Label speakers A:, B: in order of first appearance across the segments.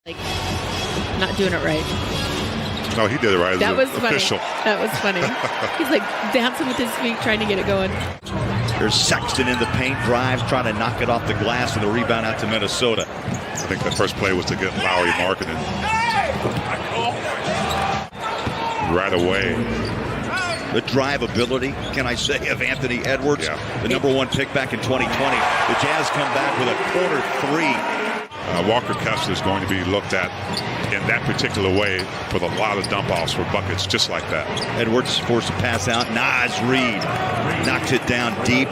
A: Like, not doing it right.
B: No, he did it right.
A: That was
B: official.
A: funny. That was funny. He's like dancing with his feet, trying to get it going.
C: There's Sexton in the paint, drives, trying to knock it off the glass, and the rebound out to Minnesota.
B: I think the first play was to get Lowry marketing right away.
C: The drive ability, can I say, of Anthony Edwards, the number one pick back in 2020. The Jazz come back with a corner three.
B: Walker Kessler is going to be looked at in that particular way with a lot of dump-offs for buckets just like that.
C: Edwards forced to pass out. Naz Reid knocked it down deep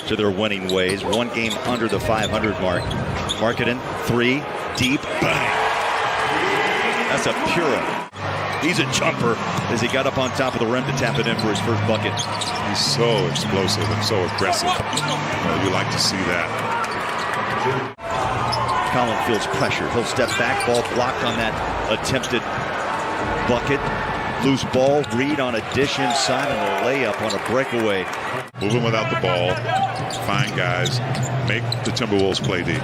C: to their winning ways. One game under the 500 mark. Marketing, three, deep, bang. That's a Pura. He's a jumper as he got up on top of the rim to tap it in for his first bucket.
B: He's so explosive and so aggressive. You like to see that.
C: Collin feels pressure. He'll step back. Ball blocked on that attempted bucket. Loose ball. Reed on a dish inside and a layup on a breakaway.
B: Moving without the ball. Find guys. Make the Timberwolves play deep.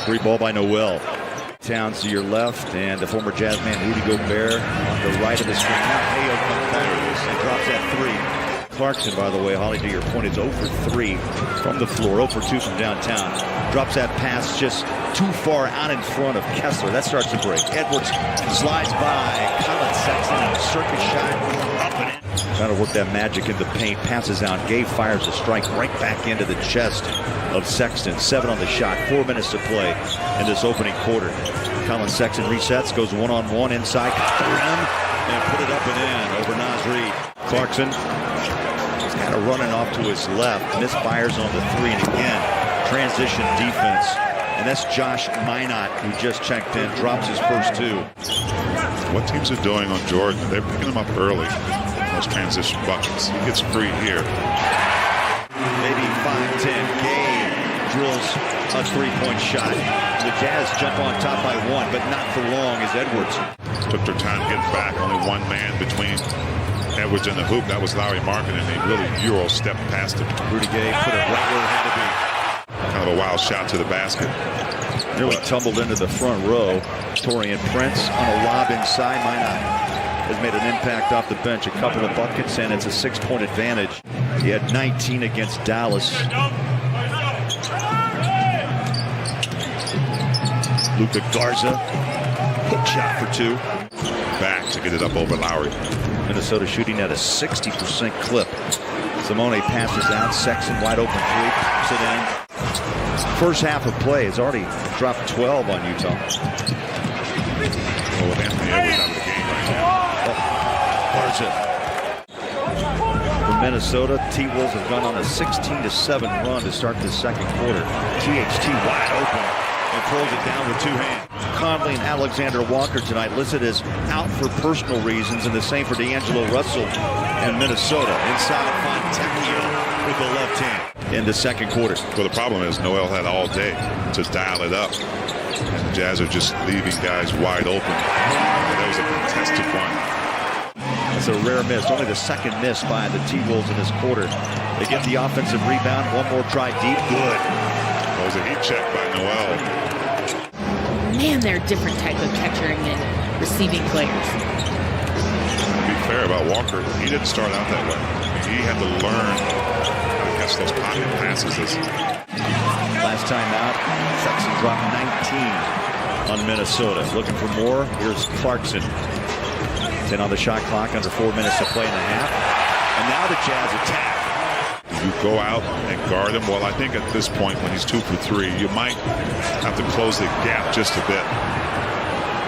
C: Free ball by Noel. Towns to your left, and the former Jazz man Rudy Gobert on the right of the screen. Now Mayo comes back and drops that three. Clarkson, by the way, Holly, to your point, is 0 for 3 from the floor, 0 for 2 from downtown. Drops that pass just too far out in front of Kessler. That starts to break. Edwards slides by. Colin Sexton, a circus shot, up and in. Trying to work that magic in the paint. Passes out. Gay fires a strike right back into the chest of Sexton. 7 on the shot. 4 minutes to play in this opening quarter. Colin Sexton resets, goes one-on-one inside, got the rim, and put it up and in over Naz Reid. Clarkson is kind of running off to his left. Misfires on the three, and again, transition defense. And that's Josh Minot, who just checked in, drops his first 2.
B: What teams are doing on Jordan, they're picking him up early. Those transition buckets. He gets free here.
C: Maybe 5-10. Gay drills a three-point shot. The Jazz jump on top by 1, but not for long as Edwards
B: took their time getting back. Only one man between Edwards and the hoop. That was Lowry Markin, and they really Euro stepped past him.
C: Rudy Gay put it right where it had to be.
B: Kind of a wild shot to the basket.
C: Nearly tumbled into the front row. Torian Prince on a lob inside. Minot has made an impact off the bench. A couple of buckets, and it's a 6-point advantage. He had 19 against Dallas. Luka Garza, hook shot for 2.
B: Back to get it up over Lowry.
C: Minnesota shooting at a 60% clip. Simone passes out. Sexton wide open 3. Pops it in. First half of play has already dropped 12 on Utah.
B: Well, with Anthony Edwards out of the game right
C: now. Garza. For Minnesota, T-Wolves have gone on a 16-7 run to start the second quarter. THT wide open. And throws it down with 2 hands. Conley and Alexander Walker tonight listed as out for personal reasons, and the same for D'Angelo Russell and Minnesota. Inside, Fontecchio with the left hand in the second quarter.
B: Well, the problem is Noel had all day to dial it up. And the Jazz are just leaving guys wide open. That was a contested one.
C: That's a rare miss. Only the second miss by the T-Wolves in this quarter. They get the offensive rebound. One more try deep. Good.
B: That was a heat check by Noel.
A: Man, they're a different type of catching and receiving players.
B: To be fair about Walker, he didn't start out that way. He had to learn how to catch those pocket passes.
C: Last time out, Sexton dropped 19 on Minnesota. Looking for more. Here's Clarkson. 10 on the shot clock, under 4 minutes to play in the half. And now the Jazz attack.
B: You go out and guard him. Well, I think at this point, when he's 2 for 3, you might have to close the gap just a bit.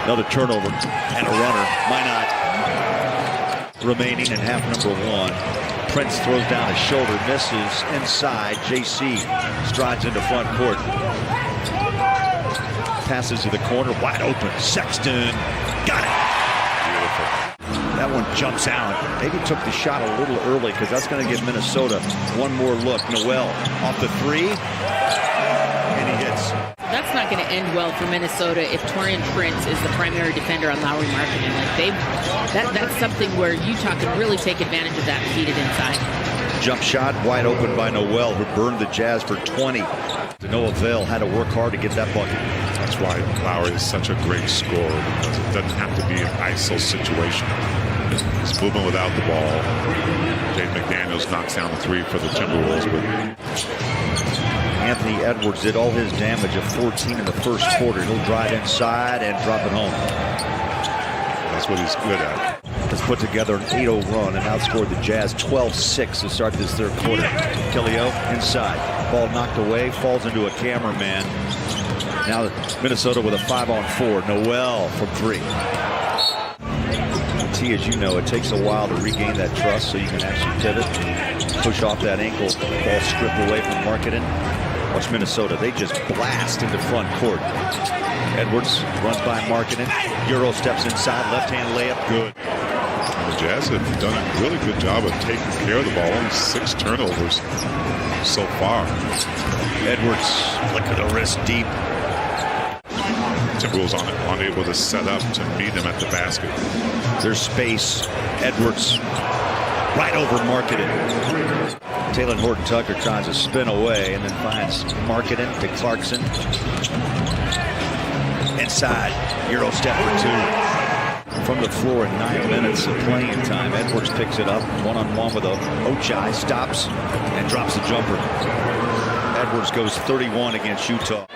C: Another turnover and a runner. Minot remaining in half number 1. Prince throws down his shoulder, misses inside. JC strides into front court. Passes to the corner, wide open. Sexton got it. That one jumps out. Maybe took the shot a little early because that's going to give Minnesota one more look. Noel off the 3, and he hits.
A: That's not going to end well for Minnesota if Torian Prince is the primary defender on Lowry Marketing. Like that's something where Utah can really take advantage of that and feed it inside.
C: Jump shot wide open by Noel, who burned the Jazz for 20. To no avail, had to work hard to get that bucket.
B: That's why Lowry is such a great scorer, because it doesn't have to be an ISO situation. He's moving without the ball. Jaden McDaniels knocks down the three for the Timberwolves. But
C: Anthony Edwards did all his damage of 14 in the first quarter. He'll drive inside and drop it home.
B: That's what he's good at.
C: Has put together an 8-0 run and outscored the Jazz 12-6 to start this third quarter. Kellyo inside. Ball knocked away, falls into a cameraman. Now Minnesota with a 5-on-4. Noel from 3. T, as you know, it takes a while to regain that trust so you can actually pivot, push off that ankle, ball stripped away from Markkanen. Watch Minnesota. They just blast into front court. Edwards runs by Markkanen. Euro steps inside, left-hand layup, good.
B: And the Jazz have done a really good job of taking care of the ball. Only 6 turnovers so far.
C: Edwards, flick of the wrist deep.
B: Timberwolves unable to set up to meet him at the basket.
C: There's space. Edwards right over Markkanen. Taylor Horton-Tucker tries to spin away and then finds Markkanen to Clarkson. Inside, Euro step for 2. From the floor in 9 minutes of playing time, Edwards picks it up, one-on-one with Ochai, stops, and drops the jumper. Edwards goes 31 against Utah.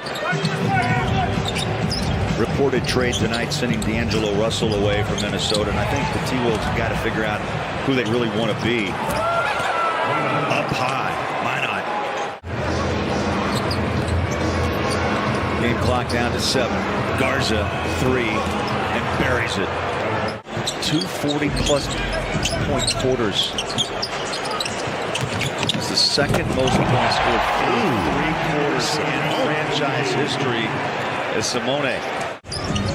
C: Reported trade tonight sending D'Angelo Russell away from Minnesota, and I think the T-Wolves have got to figure out who they really want to be. Up high, why not? Game clock down to 7. Garza, 3, and buries it. 240-plus point quarters. It's the second most points scored through 3 quarters in franchise history as Simone.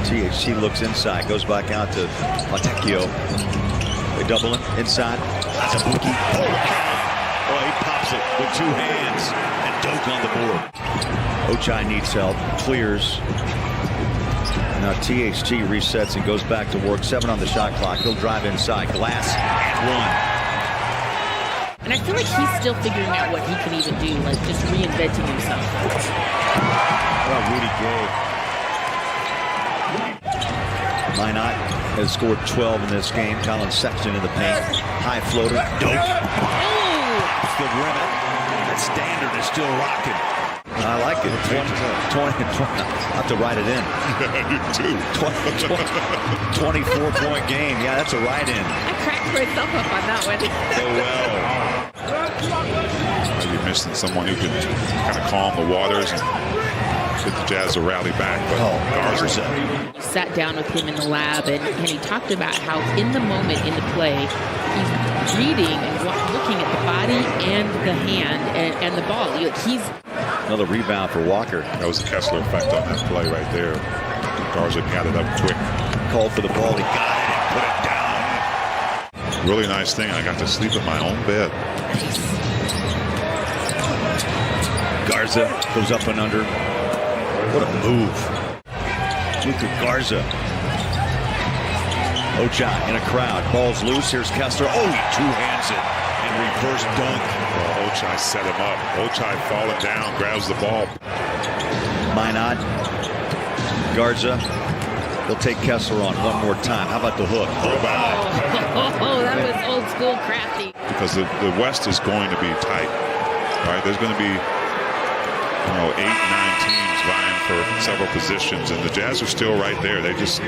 C: THT looks inside, goes back out to Matecchio. They double him inside. That's a bookie. Oh, he pops it with 2 hands and Doak on the board. Ochai needs help, clears. Now THT resets and goes back to work. 7 on the shot clock. He'll drive inside. Glass and 1.
A: And I feel like he's still figuring out what he can even do, like just reinventing himself.
C: Well, Rudy Gay. Minot has scored 12 in this game. Colin Sexton in the paint. High floater. Dope. Off the rim. That standard is still rocking. I like it. 20. I have to write it in.
B: Yeah, you do.
C: 24-point game. Yeah, that's a write-in.
A: I cracked myself up on that one.
C: So well.
B: You're missing someone who can kind of calm the waters and get the Jazz to rally back. But Garza
A: Sat down with him in the lab, and he talked about how in the moment in the play, he's reading and looking at the body and the hand and the ball. He's
C: another rebound for Walker.
B: That was the Kessler effect on that play right there. Garza got it up quick.
C: Called for the ball. He got it and put it down.
B: Really nice thing. I got to sleep in my own bed.
C: Garza goes up and under. What a move. Luka Garza. Ochai in a crowd. Ball's loose. Here's Kessler. Oh, he two-hands it. And reverse dunk.
B: Oh, Ochai set him up. Ochai falling down, grabs the ball.
C: Minot. Garza. He'll take Kessler on one more time. How about the hook?
A: Oh, that was old school crafty.
B: Because the West is going to be tight. All right, there's going to be 8, 9 teams vying for several positions, and the Jazz are still right there. They just